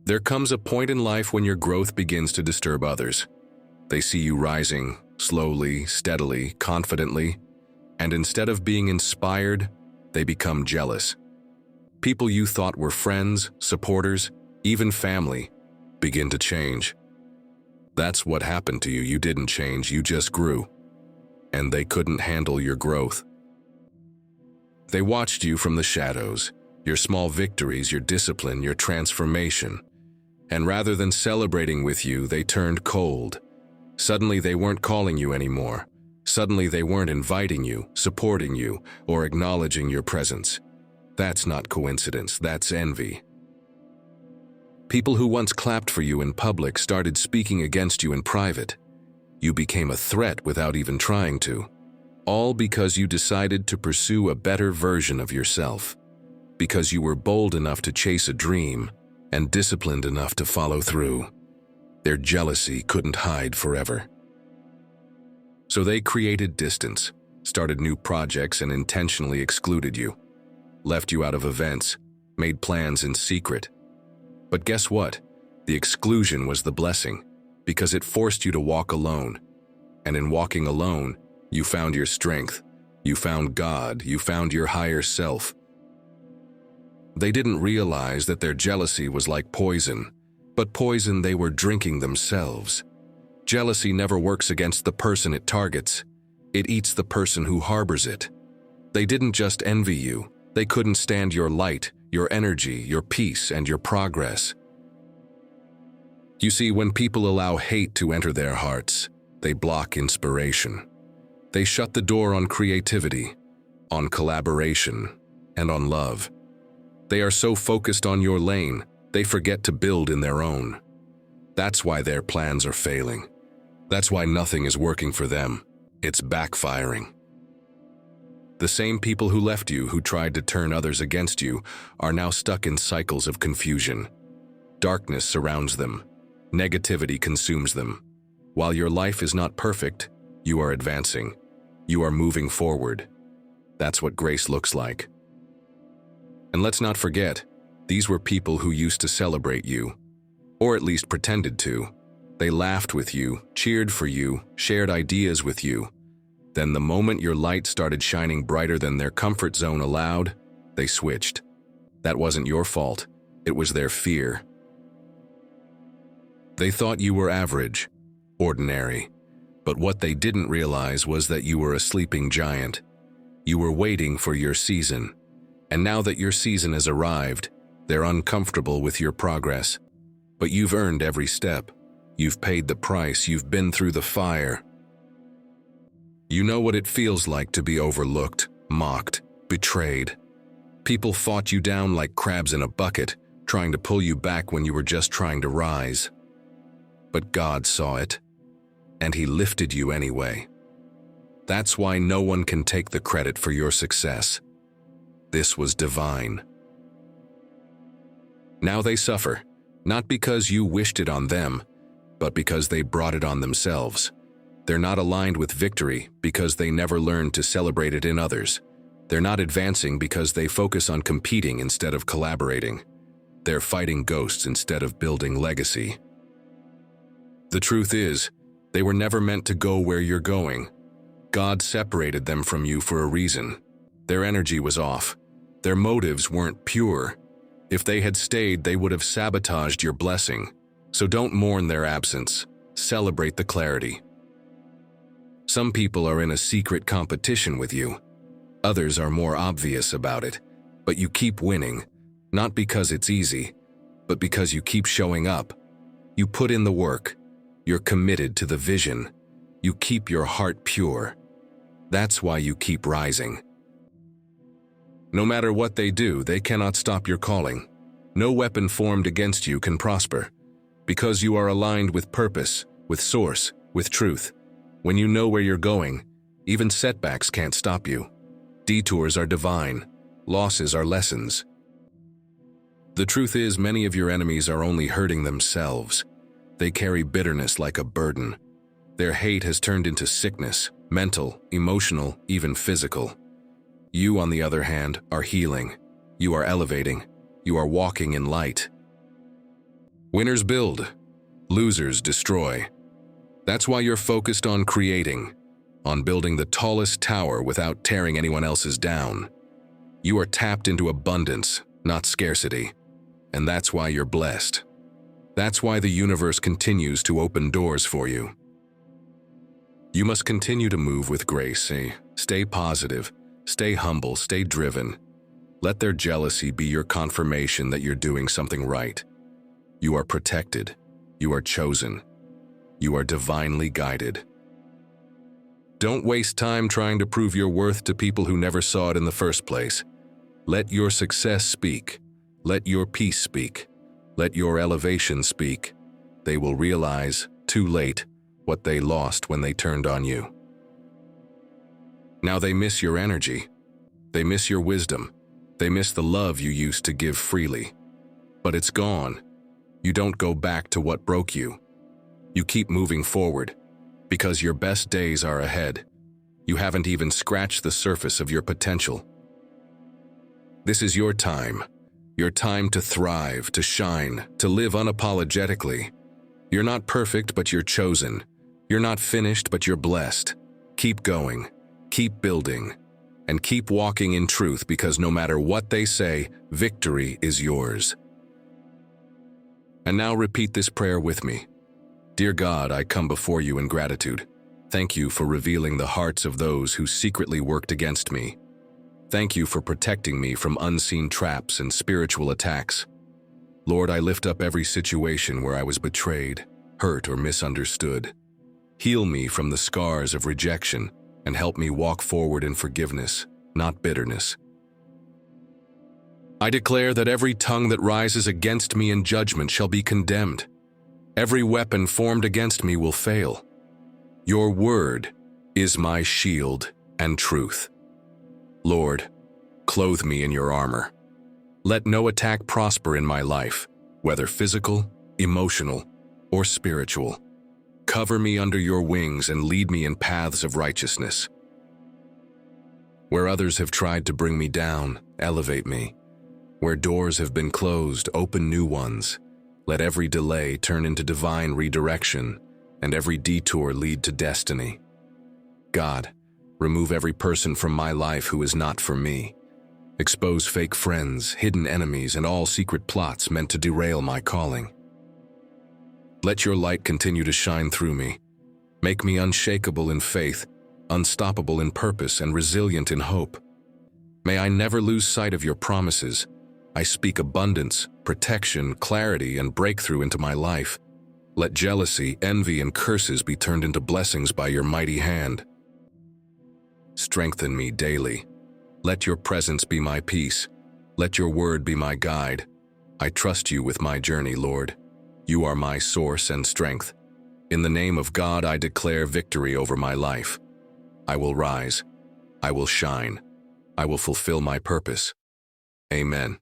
There comes a point in life when your growth begins to disturb others. They see you rising, slowly, steadily, confidently, and instead of being inspired, they become jealous. People you thought were friends, supporters, even family, begin to change. That's what happened to you. You didn't change, you just grew. And they couldn't handle your growth. They watched you from the shadows, your small victories, your discipline, your transformation. And rather than celebrating with you, they turned cold. Suddenly they weren't calling you anymore. Suddenly they weren't inviting you, supporting you, or acknowledging your presence. That's not coincidence, that's envy. People who once clapped for you in public started speaking against you in private. You became a threat without even trying to. All because you decided to pursue a better version of yourself. Because you were bold enough to chase a dream and disciplined enough to follow through. Their jealousy couldn't hide forever. So they created distance, started new projects, and intentionally excluded you. Left you out of events, made plans in secret. But guess what? The exclusion was the blessing, because it forced you to walk alone. And in walking alone, you found your strength, you found God, you found your higher self. They didn't realize that their jealousy was like poison, but poison they were drinking themselves. Jealousy never works against the person it targets. It eats the person who harbors it. They didn't just envy you, they couldn't stand your light, your energy, your peace, and your progress. You see, when people allow hate to enter their hearts, they block inspiration. They shut the door on creativity, on collaboration, and on love. They are so focused on your lane, they forget to build in their own. That's why their plans are failing. That's why nothing is working for them. It's backfiring. The same people who left you, who tried to turn others against you, are now stuck in cycles of confusion. Darkness surrounds them. Negativity consumes them. While your life is not perfect, you are advancing. You are moving forward. That's what grace looks like. And let's not forget, these were people who used to celebrate you, or at least pretended to. They laughed with you, cheered for you, shared ideas with you. Then the moment your light started shining brighter than their comfort zone allowed, they switched. That wasn't your fault. It was their fear. They thought you were average, ordinary. But what they didn't realize was that you were a sleeping giant. You were waiting for your season. And now that your season has arrived, they're uncomfortable with your progress. But you've earned every step. You've paid the price. You've been through the fire. You know what it feels like to be overlooked, mocked, betrayed. People fought you down like crabs in a bucket, trying to pull you back when you were just trying to rise. But God saw it, and He lifted you anyway. That's why no one can take the credit for your success. This was divine. Now they suffer, not because you wished it on them, but because they brought it on themselves. They're not aligned with victory because they never learned to celebrate it in others. They're not advancing because they focus on competing instead of collaborating. They're fighting ghosts instead of building legacy. The truth is, they were never meant to go where you're going. God separated them from you for a reason. Their energy was off. Their motives weren't pure. If they had stayed, they would have sabotaged your blessing. So don't mourn their absence. Celebrate the clarity. Some people are in a secret competition with you. Others are more obvious about it. But you keep winning, not because it's easy, but because you keep showing up. You put in the work. You're committed to the vision. You keep your heart pure. That's why you keep rising. No matter what they do, they cannot stop your calling. No weapon formed against you can prosper, because you are aligned with purpose, with source, with truth. When you know where you're going, even setbacks can't stop you. Detours are divine. Losses are lessons. The truth is, many of your enemies are only hurting themselves. They carry bitterness like a burden. Their hate has turned into sickness, mental, emotional, even physical. You, on the other hand, are healing. You are elevating. You are walking in light. Winners build, losers destroy. That's why you're focused on creating, on building the tallest tower without tearing anyone else's down. You are tapped into abundance, not scarcity. And that's why you're blessed. That's why the universe continues to open doors for you. You must continue to move with grace. Stay positive, stay humble, stay driven. Let their jealousy be your confirmation that you're doing something right. You are protected. You are chosen. You are divinely guided. Don't waste time trying to prove your worth to people who never saw it in the first place. Let your success speak. Let your peace speak. Let your elevation speak. They will realize, too late, what they lost when they turned on you. Now they miss your energy. They miss your wisdom. They miss the love you used to give freely. But it's gone. You don't go back to what broke you. You keep moving forward, because your best days are ahead. You haven't even scratched the surface of your potential. This is your time to thrive, to shine, to live unapologetically. You're not perfect, but you're chosen. You're not finished, but you're blessed. Keep going, keep building, and keep walking in truth, because no matter what they say, victory is yours. And now repeat this prayer with me. Dear God, I come before you in gratitude. Thank you for revealing the hearts of those who secretly worked against me. Thank you for protecting me from unseen traps and spiritual attacks. Lord, I lift up every situation where I was betrayed, hurt, or misunderstood. Heal me from the scars of rejection and help me walk forward in forgiveness, not bitterness. I declare that every tongue that rises against me in judgment shall be condemned. Every weapon formed against me will fail. Your word is my shield and truth. Lord, clothe me in your armor. Let no attack prosper in my life, whether physical, emotional, or spiritual. Cover me under your wings and lead me in paths of righteousness. Where others have tried to bring me down, elevate me. Where doors have been closed, open new ones. Let every delay turn into divine redirection, and every detour lead to destiny. God, remove every person from my life who is not for me. Expose fake friends, hidden enemies, and all secret plots meant to derail my calling. Let your light continue to shine through me. Make me unshakable in faith, unstoppable in purpose, and resilient in hope. May I never lose sight of your promises. I speak abundance, protection, clarity, and breakthrough into my life. Let jealousy, envy, and curses be turned into blessings by your mighty hand. Strengthen me daily. Let your presence be my peace. Let your word be my guide. I trust you with my journey, Lord. You are my source and strength. In the name of God, I declare victory over my life. I will rise. I will shine. I will fulfill my purpose. Amen.